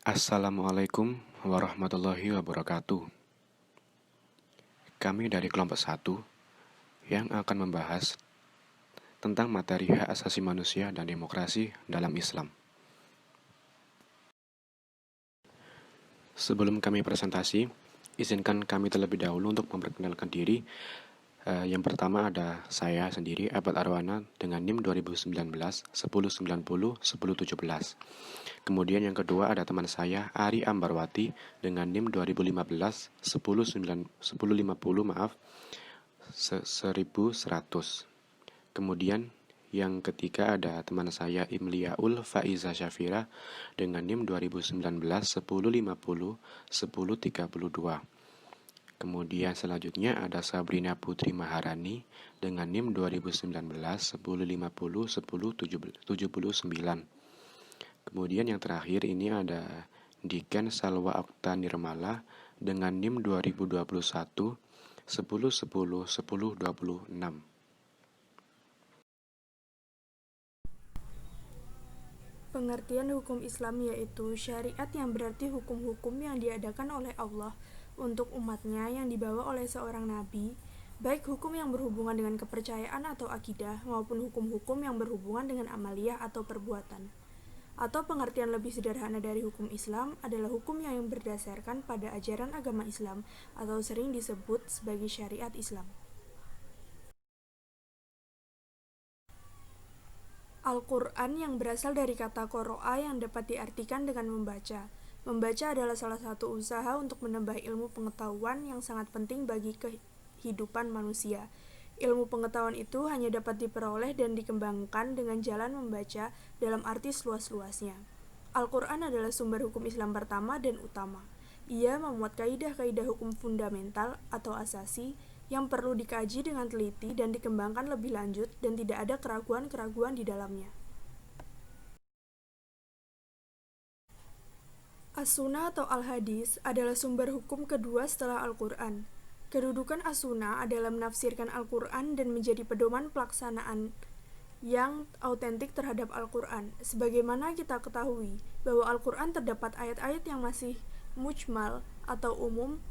Assalamualaikum warahmatullahi wabarakatuh. Kami dari kelompok 1 yang akan membahas tentang materi hak asasi manusia dan demokrasi dalam Islam. Sebelum kami presentasi, izinkan kami terlebih dahulu untuk memperkenalkan diri. Yang pertama ada saya sendiri, Abad Arwana, dengan NIM 2019 1090 1017. Kemudian yang kedua ada teman saya, Ari Ambarwati, dengan NIM 2015 1050 1100. Kemudian yang ketiga ada teman saya, Imliaul Faiza Syafira, dengan NIM 2019 1050 1032. Kemudian selanjutnya ada Sabrina Putri Maharani dengan NIM 2019 1050 1079. Kemudian yang terakhir ini ada Diken Salwa Okta Nirmala dengan NIM 2021 1010 1026. Pengertian hukum Islam yaitu syariat yang berarti hukum-hukum yang diadakan oleh Allah untuk umatnya yang dibawa oleh seorang nabi, baik hukum yang berhubungan dengan kepercayaan atau akidah maupun hukum-hukum yang berhubungan dengan amaliyah atau perbuatan. Atau pengertian lebih sederhana dari hukum Islam adalah hukum yang berdasarkan pada ajaran agama Islam atau sering disebut sebagai syariat Islam. Al-Quran yang berasal dari kata qoro'a yang dapat diartikan dengan membaca. Membaca adalah salah satu usaha untuk menambah ilmu pengetahuan yang sangat penting bagi kehidupan manusia. Ilmu pengetahuan itu hanya dapat diperoleh dan dikembangkan dengan jalan membaca dalam arti seluas-luasnya. Al-Quran adalah sumber hukum Islam pertama dan utama. Ia memuat kaidah-kaidah hukum fundamental atau asasi yang perlu dikaji dengan teliti dan dikembangkan lebih lanjut dan tidak ada keraguan-keraguan di dalamnya. As-Sunnah atau Al-Hadis adalah sumber hukum kedua setelah Al-Quran. Kedudukan As-Sunnah adalah menafsirkan Al-Quran dan menjadi pedoman pelaksanaan yang autentik terhadap Al-Quran. Sebagaimana kita ketahui bahwa Al-Quran terdapat ayat-ayat yang masih mujmal atau umum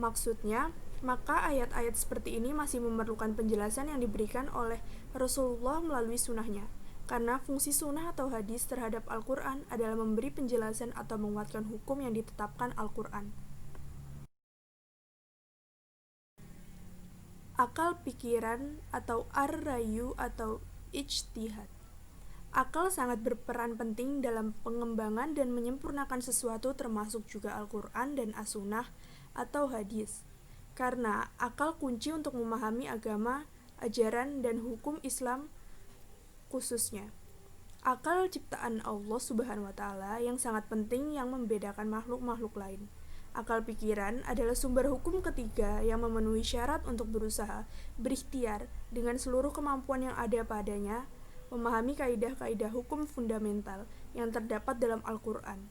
maksudnya, maka ayat-ayat seperti ini masih memerlukan penjelasan yang diberikan oleh Rasulullah melalui sunnahnya. Karena fungsi sunnah atau hadis terhadap Al-Quran adalah memberi penjelasan atau menguatkan hukum yang ditetapkan Al-Quran. Akal pikiran atau ar-rayu atau ijtihad. Akal sangat berperan penting dalam pengembangan dan menyempurnakan sesuatu termasuk juga Al-Quran dan As-Sunnah atau hadis. Karena akal kunci untuk memahami agama, ajaran, dan hukum Islam khususnya. Akal ciptaan Allah Subhanahu wa Ta'ala yang sangat penting yang membedakan makhluk-makhluk lain. Akal pikiran adalah sumber hukum ketiga yang memenuhi syarat untuk berusaha, berikhtiar dengan seluruh kemampuan yang ada padanya, memahami kaidah-kaidah hukum fundamental yang terdapat dalam Al-Quran.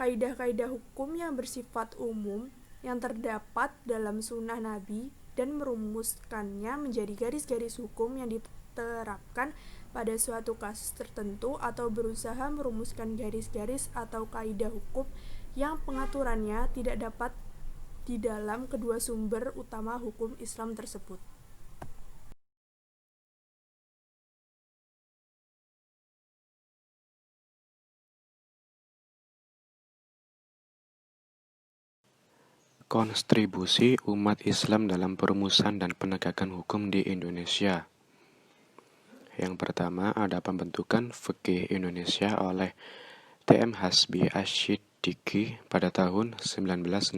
Kaidah-kaidah hukum yang bersifat umum yang terdapat dalam sunnah Nabi dan merumuskannya menjadi garis-garis hukum yang diterapkan pada suatu kasus tertentu atau berusaha merumuskan garis-garis atau kaidah hukum yang pengaturannya tidak dapat di dalam kedua sumber utama hukum Islam tersebut. Kontribusi umat Islam dalam perumusan dan penegakan hukum di Indonesia. Yang pertama ada pembentukan Fiqih Indonesia oleh T.M. Hasbi Ash-Shiddiqi pada tahun 1962.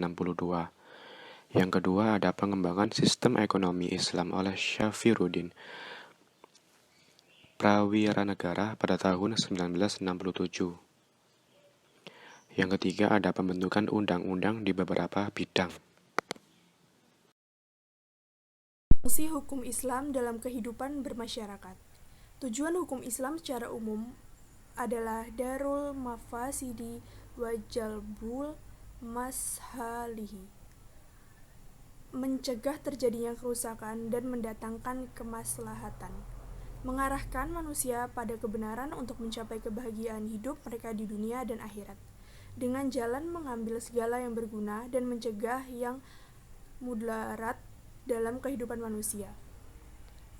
Yang kedua ada pengembangan sistem ekonomi Islam oleh Syafiruddin Prawiranegara pada tahun 1967. Yang ketiga ada pembentukan undang-undang di beberapa bidang. Fungsi hukum Islam dalam kehidupan bermasyarakat. Tujuan hukum Islam secara umum adalah darul mafasidi wa jalbul mashalihi, mencegah terjadinya kerusakan dan mendatangkan kemaslahatan, mengarahkan manusia pada kebenaran untuk mencapai kebahagiaan hidup mereka di dunia dan akhirat. dengan jalan mengambil segala yang berguna dan mencegah yang mudarat dalam kehidupan manusia.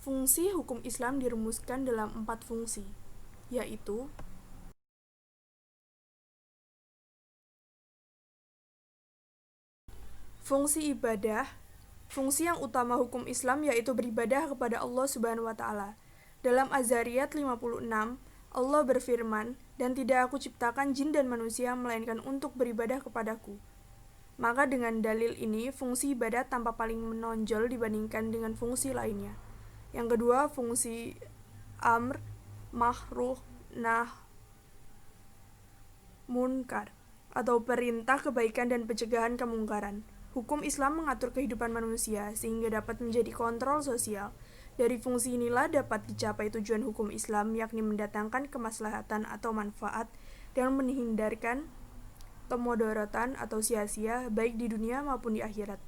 Fungsi hukum Islam dirumuskan dalam 4 fungsi, yaitu fungsi ibadah. Fungsi yang utama hukum Islam yaitu beribadah kepada Allah Subhanahu wa taala. Dalam Az-Zariyat 56, Allah berfirman, "Dan tidak aku ciptakan jin dan manusia melainkan untuk beribadah kepadaku." Maka dengan dalil ini, fungsi ibadah tampak paling menonjol dibandingkan dengan fungsi lainnya. Yang kedua, fungsi amr, ma'ruf, nahy, munkar, atau perintah kebaikan dan pencegahan kemungkaran. Hukum Islam mengatur kehidupan manusia sehingga dapat menjadi kontrol sosial. Dari fungsi inilah dapat dicapai tujuan hukum Islam, yakni mendatangkan kemaslahatan atau manfaat dan menghindarkan kemudaratan atau sia-sia baik di dunia maupun di akhirat.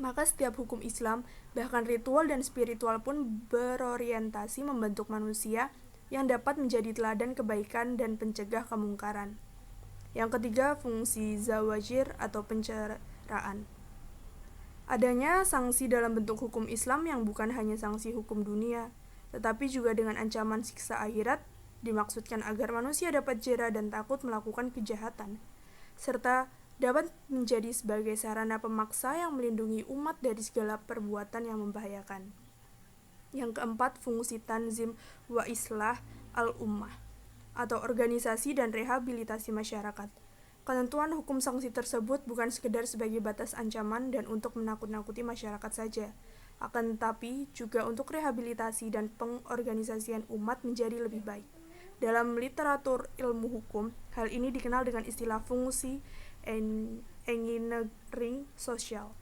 Maka setiap hukum Islam, bahkan ritual dan spiritual pun berorientasi membentuk manusia yang dapat menjadi teladan kebaikan dan pencegah kemungkaran. Yang ketiga, fungsi zawajir atau penceraan. Adanya sanksi dalam bentuk hukum Islam yang bukan hanya sanksi hukum dunia, tetapi juga dengan ancaman siksa akhirat, dimaksudkan agar manusia dapat jera dan takut melakukan kejahatan, serta dapat menjadi sebagai sarana pemaksa yang melindungi umat dari segala perbuatan yang membahayakan. Yang keempat, fungsi tanzim wa islah al-ummah, atau organisasi dan rehabilitasi masyarakat. Ketentuan hukum sanksi tersebut bukan sekedar sebagai batas ancaman dan untuk menakut-nakuti masyarakat saja, akan tetapi juga untuk rehabilitasi dan pengorganisasian umat menjadi lebih baik. Dalam literatur ilmu hukum, hal ini dikenal dengan istilah fungsi engineering sosial.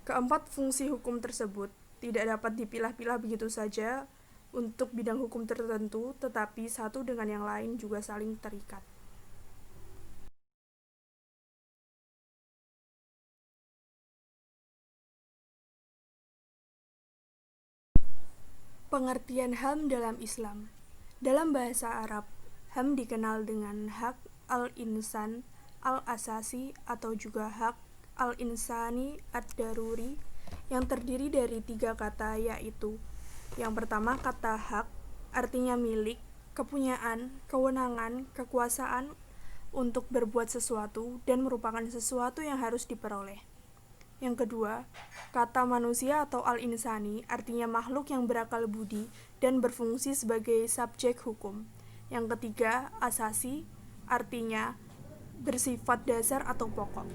Keempat fungsi hukum tersebut tidak dapat dipilah-pilah begitu saja untuk bidang hukum tertentu, tetapi satu dengan yang lain juga saling terikat. Pengertian HAM dalam Islam. Dalam bahasa Arab, HAM dikenal dengan hak al-insan al-asasi atau juga hak al-insani ad-daruri yang terdiri dari 3 kata, yaitu yang pertama kata hak, artinya milik, kepunyaan, kewenangan, kekuasaan untuk berbuat sesuatu dan merupakan sesuatu yang harus diperoleh. Yang kedua, kata manusia atau al-insani artinya makhluk yang berakal budi dan berfungsi sebagai subjek hukum. Yang ketiga, asasi artinya bersifat dasar atau pokok.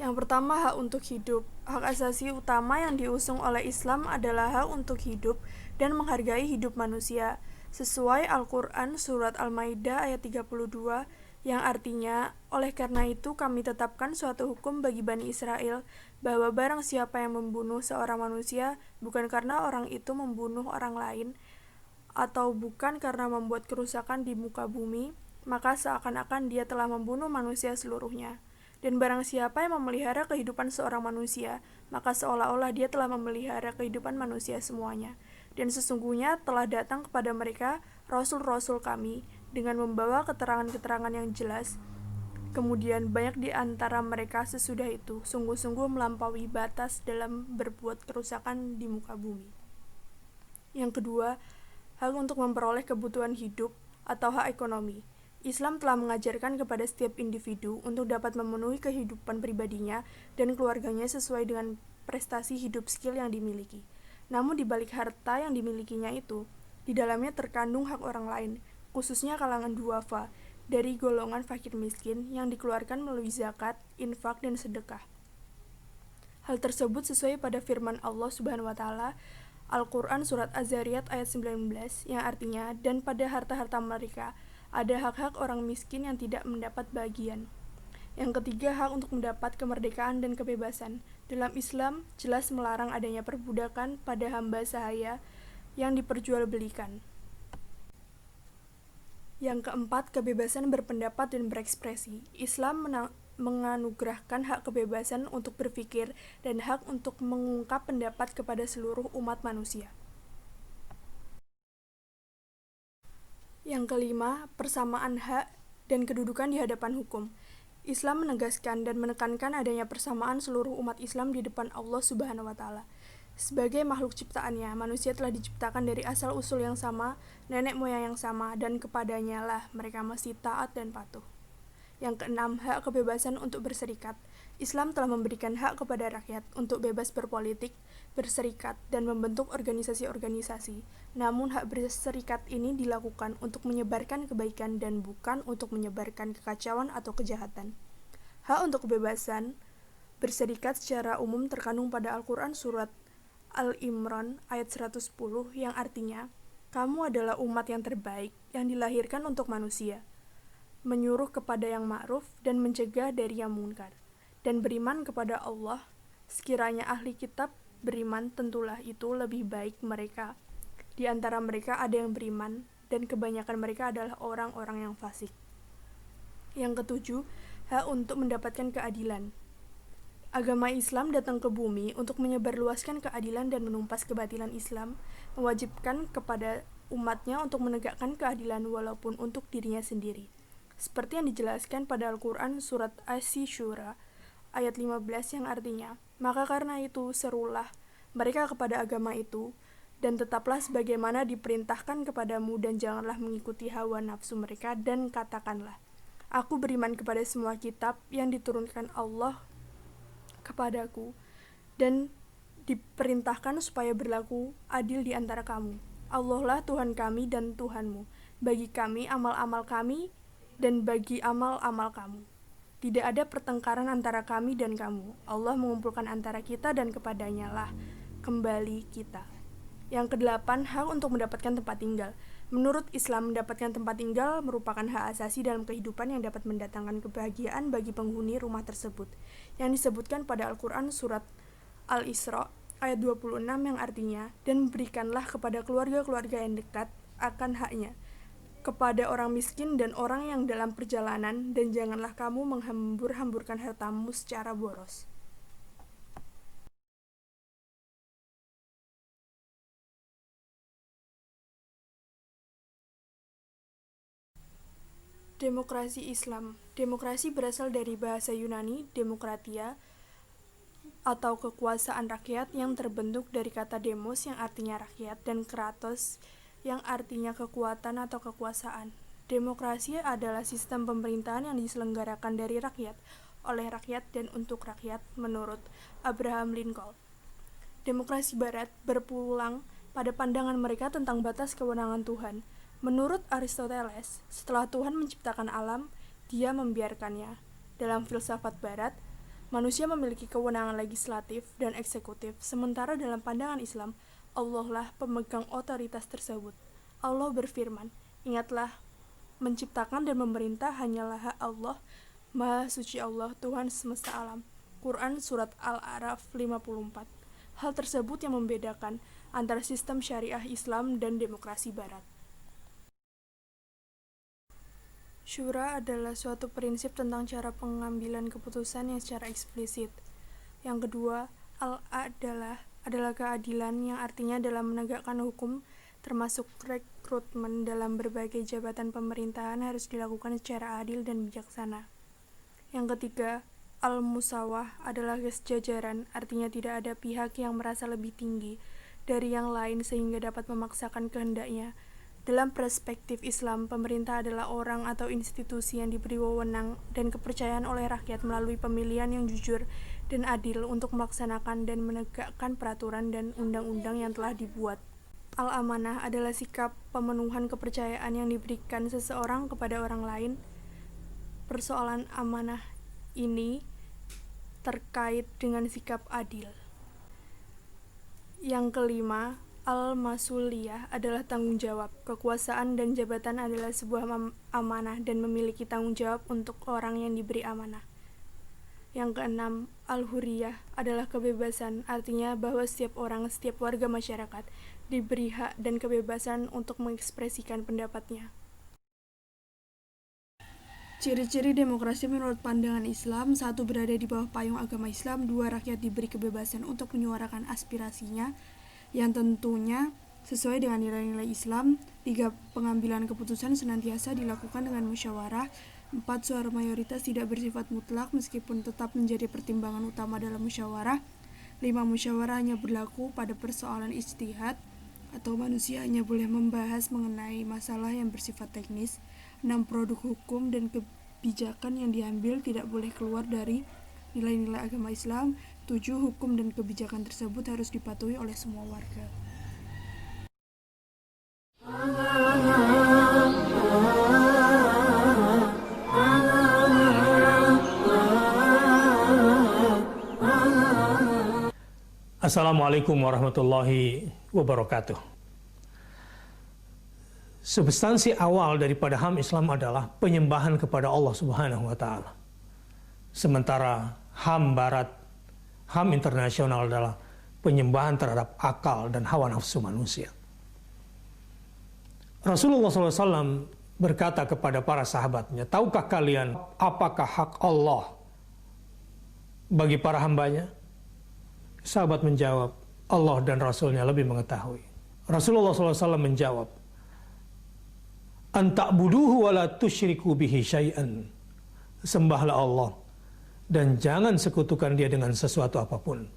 Yang pertama, hak untuk hidup. Hak asasi utama yang diusung oleh Islam adalah hak untuk hidup dan menghargai hidup manusia. Sesuai Al-Quran Surat Al-Maidah ayat 32, yang artinya, oleh karena itu kami tetapkan suatu hukum bagi Bani Israel, bahwa barang siapa yang membunuh seorang manusia, bukan karena orang itu membunuh orang lain, atau bukan karena membuat kerusakan di muka bumi, maka seakan-akan dia telah membunuh manusia seluruhnya. Dan barang siapa yang memelihara kehidupan seorang manusia, maka seolah-olah dia telah memelihara kehidupan manusia semuanya. Dan sesungguhnya telah datang kepada mereka rasul-rasul kami dengan membawa keterangan-keterangan yang jelas. Kemudian banyak di antara mereka sesudah itu sungguh-sungguh melampaui batas dalam berbuat kerusakan di muka bumi. Yang kedua, hak untuk memperoleh kebutuhan hidup atau hak ekonomi. Islam telah mengajarkan kepada setiap individu untuk dapat memenuhi kehidupan pribadinya dan keluarganya sesuai dengan prestasi hidup skill yang dimiliki. Namun di balik harta yang dimilikinya itu, di dalamnya terkandung hak orang lain, khususnya kalangan duafa, dari golongan fakir miskin yang dikeluarkan melalui zakat, infak, dan sedekah. Hal tersebut sesuai pada firman Allah Subhanahu wa taala Al-Quran Surat Az-Zariyat ayat 19, yang artinya, dan pada harta-harta mereka ada hak-hak orang miskin yang tidak mendapat bagian. Yang ketiga, hak untuk mendapat kemerdekaan dan kebebasan. Dalam Islam, jelas melarang adanya perbudakan pada hamba sahaya yang diperjualbelikan. Yang keempat, kebebasan berpendapat dan berekspresi. Islam menganugerahkan hak kebebasan untuk berpikir dan hak untuk mengungkap pendapat kepada seluruh umat manusia. Yang kelima, persamaan hak dan kedudukan di hadapan hukum. Islam menegaskan dan menekankan adanya persamaan seluruh umat Islam di depan Allah Subhanahu wa Ta'ala. Sebagai makhluk ciptaannya, manusia telah diciptakan dari asal-usul yang sama, nenek moyang yang sama, dan kepadanya lah mereka mesti taat dan patuh. Yang keenam, hak kebebasan untuk berserikat. Islam telah memberikan hak kepada rakyat untuk bebas berpolitik, berserikat, dan membentuk organisasi-organisasi. Namun hak berserikat ini dilakukan untuk menyebarkan kebaikan dan bukan untuk menyebarkan kekacauan atau kejahatan. Hak untuk kebebasan berserikat secara umum terkandung pada Al-Quran surat Al-Imran ayat 110 yang artinya, kamu adalah umat yang terbaik yang dilahirkan untuk manusia, menyuruh kepada yang ma'ruf dan mencegah dari yang munkar, dan beriman kepada Allah. Sekiranya ahli kitab beriman, tentulah itu lebih baik mereka. Di antara mereka ada yang beriman, dan kebanyakan mereka adalah orang-orang yang fasik. Yang ketujuh, hak untuk mendapatkan keadilan. Agama Islam datang ke bumi untuk menyebarluaskan keadilan dan menumpas kebatilan Islam, mewajibkan kepada umatnya untuk menegakkan keadilan walaupun untuk dirinya sendiri. Seperti yang dijelaskan pada Al-Quran surat Asy-Syura ayat 15 yang artinya, maka karena itu serulah mereka kepada agama itu, dan tetaplah sebagaimana diperintahkan kepadamu dan janganlah mengikuti hawa nafsu mereka dan katakanlah, aku beriman kepada semua kitab yang diturunkan Allah kepadaku dan diperintahkan supaya berlaku adil di antara kamu. Allah lah Tuhan kami dan Tuhanmu. Bagi kami amal-amal kami dan bagi amal-amal kamu. Tidak ada pertengkaran antara kami dan kamu. Allah mengumpulkan antara kita dan kepadanya lah kembali kita. Yang kedelapan, hak untuk mendapatkan tempat tinggal. Menurut Islam, mendapatkan tempat tinggal merupakan hak asasi dalam kehidupan yang dapat mendatangkan kebahagiaan bagi penghuni rumah tersebut, yang disebutkan pada Al-Quran surat Al-Isra ayat 26 yang artinya, dan berikanlah kepada keluarga-keluarga yang dekat akan haknya, kepada orang miskin dan orang yang dalam perjalanan, dan janganlah kamu menghambur-hamburkan hartamu secara boros. Demokrasi Islam. Demokrasi berasal dari bahasa Yunani demokratia atau kekuasaan rakyat yang terbentuk dari kata demos yang artinya rakyat dan kratos yang artinya kekuatan atau kekuasaan. Demokrasi adalah sistem pemerintahan yang diselenggarakan dari rakyat, oleh rakyat dan untuk rakyat menurut Abraham Lincoln. Demokrasi Barat berpulang pada pandangan mereka tentang batas kewenangan Tuhan. Menurut Aristoteles, setelah Tuhan menciptakan alam, Dia membiarkannya. Dalam filsafat Barat, manusia memiliki kewenangan legislatif dan eksekutif, sementara dalam pandangan Islam, Allah lah pemegang otoritas tersebut. Allah berfirman, ingatlah, menciptakan dan memerintah hanyalah hak Allah, Maha Suci Allah, Tuhan semesta alam. Quran Surat Al-A'raf 54. Hal tersebut yang membedakan antara sistem syariah Islam dan demokrasi Barat. Syura adalah suatu prinsip tentang cara pengambilan keputusan yang secara eksplisit. Yang kedua, adalah keadilan yang artinya dalam menegakkan hukum termasuk rekrutmen dalam berbagai jabatan pemerintahan harus dilakukan secara adil dan bijaksana. Yang ketiga, al-musawah adalah kesejajaran, artinya tidak ada pihak yang merasa lebih tinggi dari yang lain sehingga dapat memaksakan kehendaknya. Dalam perspektif Islam, pemerintah adalah orang atau institusi yang diberi wewenang dan kepercayaan oleh rakyat melalui pemilihan yang jujur dan adil untuk melaksanakan dan menegakkan peraturan dan undang-undang yang telah dibuat. Al-amanah adalah sikap pemenuhan kepercayaan yang diberikan seseorang kepada orang lain. Persoalan amanah ini terkait dengan sikap adil. Yang kelima, al-masuliyah adalah tanggung jawab. Kekuasaan dan jabatan adalah sebuah amanah dan memiliki tanggung jawab untuk orang yang diberi amanah. Yang keenam, al-huriyah adalah kebebasan, artinya bahwa setiap orang, setiap warga masyarakat diberi hak dan kebebasan untuk mengekspresikan pendapatnya. Ciri-ciri demokrasi menurut pandangan Islam: 1. Berada di bawah payung agama Islam. 2. Rakyat diberi kebebasan untuk menyuarakan aspirasinya yang tentunya sesuai dengan nilai-nilai Islam. 3. Pengambilan keputusan senantiasa dilakukan dengan musyawarah. 4. Suara mayoritas tidak bersifat mutlak meskipun tetap menjadi pertimbangan utama dalam musyawarah. 5. Musyawarah hanya berlaku pada persoalan ijtihad atau manusia hanya boleh membahas mengenai masalah yang bersifat teknis. 6. Produk hukum dan kebijakan yang diambil tidak boleh keluar dari nilai-nilai agama Islam. 7. Hukum dan kebijakan tersebut harus dipatuhi oleh semua warga. Assalamualaikum warahmatullahi wabarakatuh. Substansi awal daripada HAM Islam adalah penyembahan kepada Allah Subhanahu wa Ta'ala. Sementara HAM Barat, HAM internasional adalah penyembahan terhadap akal dan hawa nafsu manusia. Rasulullah SAW berkata kepada para sahabatnya, "Tahukah kalian apakah hak Allah bagi para hambanya?" Sahabat menjawab, "Allah dan Rasulnya lebih mengetahui." Rasulullah SAW menjawab, "An ta'buduhu wa la tusyriku bihi syai'an." Sembahlah Allah dan jangan sekutukan Dia dengan sesuatu apapun.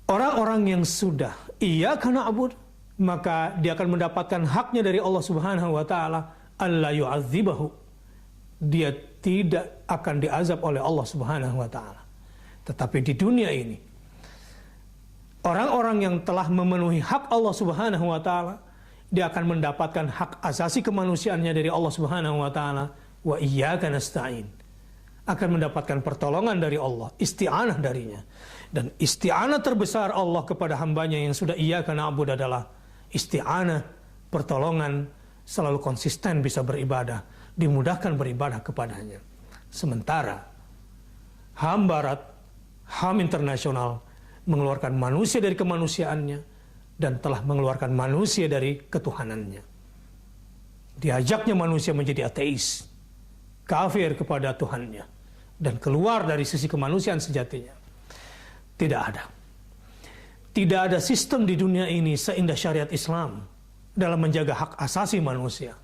Orang-orang yang sudah iyyaka na'budu, maka dia akan mendapatkan haknya dari Allah Subhanahu wa Ta'ala, alla yu'adzibahu. Dia tidak akan diazab oleh Allah Subhanahu wa Ta'ala. Tetapi di dunia ini, orang-orang yang telah memenuhi hak Allah Subhanahu wa Ta'ala, dia akan mendapatkan hak asasi kemanusiaannya dari Allah Subhanahu wa Ta'ala, wa iyyaka nasta'in. Akan mendapatkan pertolongan dari Allah, isti'anah darinya. Dan isti'anah terbesar Allah kepada hambanya yang sudah iyyaka na'budu adalah isti'anah, pertolongan, selalu konsisten bisa beribadah, dimudahkan beribadah kepadanya. Sementara HAM Barat, HAM internasional mengeluarkan manusia dari kemanusiaannya dan telah mengeluarkan manusia dari ketuhanannya. Diajaknya manusia menjadi ateis, kafir kepada Tuhannya, dan keluar dari sisi kemanusiaan sejatinya. Tidak ada. Tidak ada sistem di dunia ini seindah syariat Islam dalam menjaga hak asasi manusia.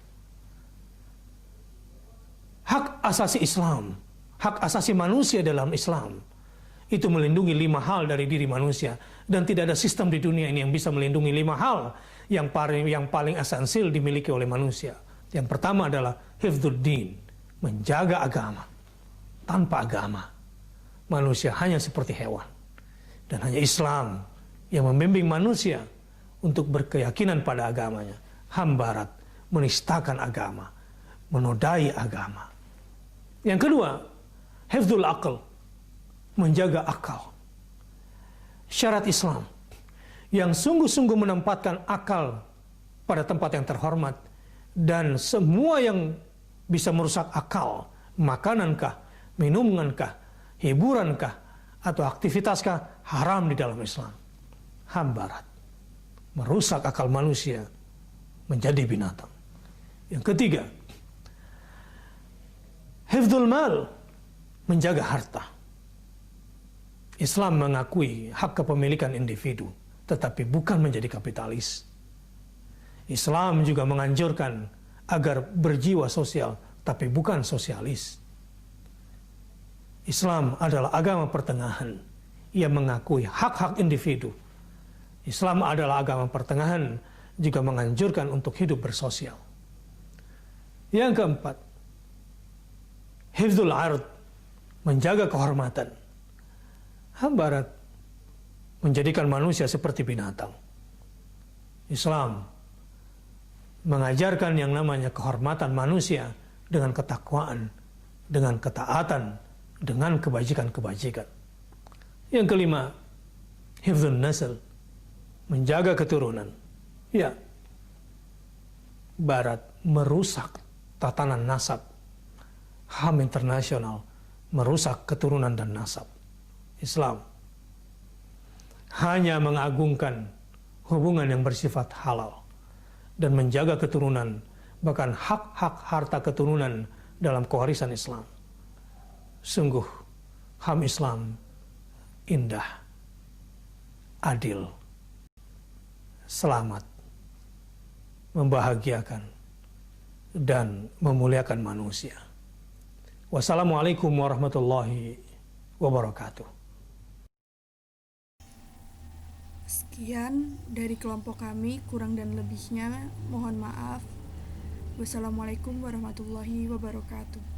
Hak asasi Islam, hak asasi manusia dalam Islam, itu melindungi 5 hal dari diri manusia. Dan tidak ada sistem di dunia ini yang bisa melindungi 5 hal yang paling esensial dimiliki oleh manusia. Yang pertama adalah hifdzuddin, menjaga agama. Tanpa agama, manusia hanya seperti hewan. Dan hanya Islam yang membimbing manusia untuk berkeyakinan pada agamanya. HAM Barat menistakan agama, menodai agama. Yang kedua, hifdzul aql, menjaga akal. Syarat Islam yang sungguh-sungguh menempatkan akal pada tempat yang terhormat, dan semua yang bisa merusak akal, makanankah, minumankah, hiburankah, atau aktivitaskah, haram di dalam Islam. HAM Barat merusak akal manusia menjadi binatang. Yang ketiga, hifdzul mal, menjaga harta. Islam mengakui hak kepemilikan individu, tetapi bukan menjadi kapitalis. Islam juga menganjurkan agar berjiwa sosial, tapi bukan sosialis. Islam adalah agama pertengahan. Ia mengakui hak-hak individu. Islam adalah agama pertengahan, juga menganjurkan untuk hidup bersosial. Yang keempat, hifdzul ard, menjaga kehormatan. HAM Barat menjadikan manusia seperti binatang. Islam mengajarkan yang namanya kehormatan manusia dengan ketakwaan, dengan ketaatan, dengan kebajikan-kebajikan. Yang kelima, hifdzun nasl, menjaga keturunan. Ya, Barat merusak tatanan nasab. HAM internasional merusak keturunan dan nasab. Islam hanya mengagungkan hubungan yang bersifat halal dan menjaga keturunan bahkan hak-hak harta keturunan dalam kewarisan Islam. Sungguh HAM Islam indah, adil, selamat, membahagiakan, dan memuliakan manusia. Wassalamualaikum warahmatullahi wabarakatuh. Sekian dari kelompok kami, kurang dan lebihnya mohon maaf. Wassalamualaikum warahmatullahi wabarakatuh.